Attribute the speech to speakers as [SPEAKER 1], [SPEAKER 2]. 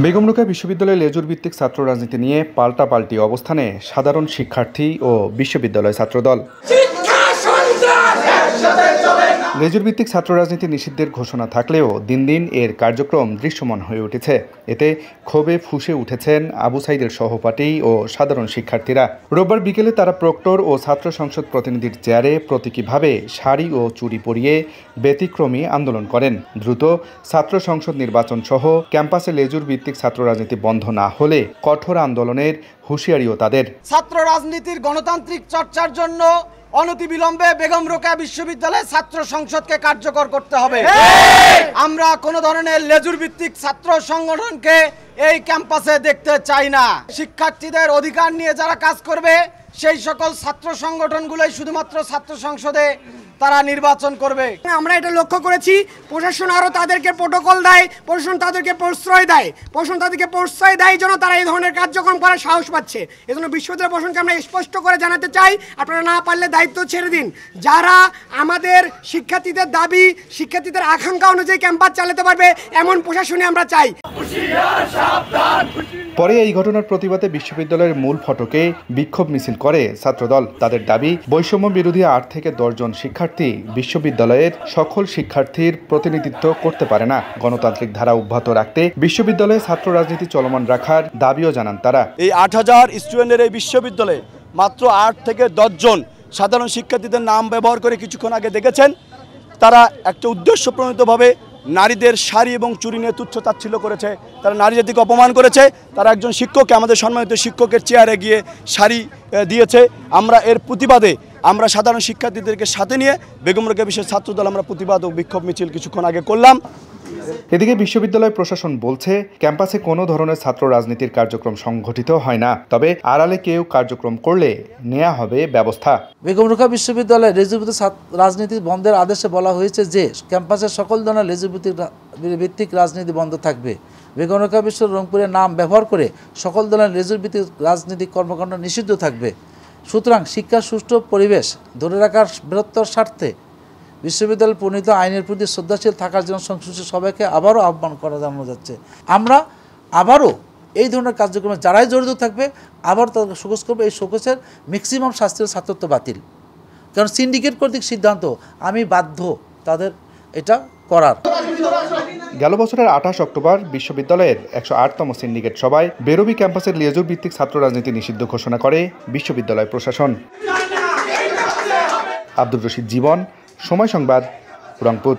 [SPEAKER 1] বেগম রোকেয়া বিশ্ববিদ্যালয়ে লেজুর ভিত্তিক ছাত্র রাজনীতি নিয়ে পাল্টাপাল্টি অবস্থানে সাধারণ শিক্ষার্থী ও বিশ্ববিদ্যালয় ছাত্রদল। লেজুর ভিত্তিক ছাত্র রাজনীতি নিষিদ্ধের ঘোষণা থাকলেও দিন দিন এর কার্যক্রম দৃশ্যমান হয়ে উঠেছে। এতে ক্ষোভে ফুঁসে উঠেছেন আবু সাইদের সহপাঠী ও সাধারণ শিক্ষার্থীরা। রোববার বিকেলে তারা প্রক্টর ও ছাত্র সংসদ প্রতিনিধির চেয়ারে প্রতীকীভাবে শাড়ি ও চুড়ি পরিয়ে ব্যতিক্রমী আন্দোলন করেন। দ্রুত ছাত্র সংসদ নির্বাচন সহ ক্যাম্পাসে লেজুর ভিত্তিক ছাত্র রাজনীতি বন্ধ না হলে কঠোর আন্দোলনের হুঁশিয়ারিও তাদের।
[SPEAKER 2] ছাত্র রাজনীতির গণতান্ত্রিক চর্চার জন্য অনতিবিলম্বে বেগম রোকেয়া বিশ্ববিদ্যালয়ে ছাত্র সংসদকে কার্যকর করতে হবে। আমরা কোনো ধরনের লেজুর ভিত্তিক ছাত্র সংগঠনকে এই ক্যাম্পাসে দেখতে চাই না। শিক্ষার্থীদের অধিকার নিয়ে যারা কাজ করবে সেই সকল ছাত্র সংগঠনগুলোই শুধুমাত্র ছাত্র সংসদে তারা নির্বাচন করবে।
[SPEAKER 3] আমরা এটা লক্ষ্য করেছি, প্রশাসন আরও তাদেরকে প্রোটোকল দেয়, প্রশাসন তাদেরকে প্রশ্রয় দেয়, যেন তারা এই ধরনের কার্যক্রম করার সাহস পাচ্ছে। এজন্য বিশ্ববিদ্যালয় প্রশাসনকে আমরা স্পষ্ট করে জানাতে চাই, আপনারা না পারলে দায়িত্ব ছেড়ে দিন। যারা আমাদের শিক্ষার্থীদের দাবি, শিক্ষার্থীদের আকাঙ্ক্ষা অনুযায়ী ক্যাম্পাস চালাতে পারবে এমন প্রশাসনই আমরা চাই।
[SPEAKER 1] পরে এই ঘটনার প্রতিবাদে বিশ্ববিদ্যালয়ের মূল ফটকে বিক্ষোভ মিছিল করে ছাত্রদল। তাদের দাবি, বৈষম্য বিরোধী 8 থেকে 10 জন শিক্ষার্থী বিশ্ববিদ্যালয়ের সকল শিক্ষার্থীর প্রতিনিধিত্ব করতে পারে না। গণতান্ত্রিক ধারা অব্যাহত রাখতে বিশ্ববিদ্যালয়ে ছাত্র রাজনীতি চলমান রাখার দাবিও জানান তারা।
[SPEAKER 4] এই 8000 স্টুডেন্টের এই বিশ্ববিদ্যালয়ে মাত্র 8 থেকে 10 জন সাধারণ শিক্ষার্থীদের নাম ব্যবহার করে কিছুক্ষণ আগে দেখেছেন, তারা একটা উদ্দেশ্যপ্রণীতভাবে নারীদের শাড়ি এবং চুরি নিয়ে তুচ্ছ তাচ্ছিল্য করেছে, তারা নারী জাতিকে অপমান করেছে। তারা একজন শিক্ষককে, আমাদের সম্মানিত শিক্ষকের চেয়ারে গিয়ে শাড়ি দিয়েছে। আমরা এর প্রতিবাদে আমরা সাধারণ শিক্ষার্থীদেরকে সাথে নিয়ে বেগম রোকেয়া বিশ্বের ছাত্রদল আমরা প্রতিবাদ ও বিক্ষোভ মিছিল কিছুক্ষণ আগে করলাম।
[SPEAKER 1] এদিকে বিশ্ববিদ্যালয় প্রশাসন বলছে, ক্যাম্পাসে কোনো ধরনের ছাত্র রাজনীতির কার্যক্রম সংঘটিত হয় না, তবে আড়ালে কেউ কার্যক্রম করলে নেওয়া হবে ব্যবস্থা।
[SPEAKER 5] বেগম রোকেয়া বিশ্ববিদ্যালয়ে লেজুর রাজনীতি বন্ধের আদেশে বলা হয়েছে যে ক্যাম্পাসের সকল ধরনের লেজুর ভিত্তিক রাজনীতি বন্ধ থাকবে। বেগম রোকেয়া বিশ্ব রংপুরের নাম ব্যবহার করে সকল ধরনের লেজুর ভিত্তিক রাজনৈতিক কর্মকাণ্ড নিষিদ্ধ থাকবে। সুতরাং শিক্ষার সুষ্ঠু পরিবেশ ধরে রাখার বৃহত্তর স্বার্থে বিশ্ববিদ্যালয় প্রণীত আইনের প্রতি শ্রদ্ধাশীল থাকার জন্য সংশ্লিষ্ট সবাইকে আবারও আহ্বান করা জানানো যাচ্ছে। আমরা আবারও এই ধরনের কার্যক্রমে যারাই জড়িত থাকবে আবার তাদেরকে শোকজ করবে। এই শোকজের ম্যাক্সিমাম শাস্তির ছাত্রত্ব বাতিল, কারণ সিন্ডিকেট কর্তৃক সিদ্ধান্ত, আমি বাধ্য তাদের এটা করার।
[SPEAKER 1] গেল বছরের 28 অক্টোবর বিশ্ববিদ্যালয়ের 108তম সিন্ডিকেট সভায় বেরোবি ক্যাম্পাসের লেজুর ভিত্তিক ছাত্র রাজনীতি নিষিদ্ধ ঘোষণা করে বিশ্ববিদ্যালয় প্রশাসন। আব্দুর রশিদ জীবন, সময় সংবাদ, রংপুর।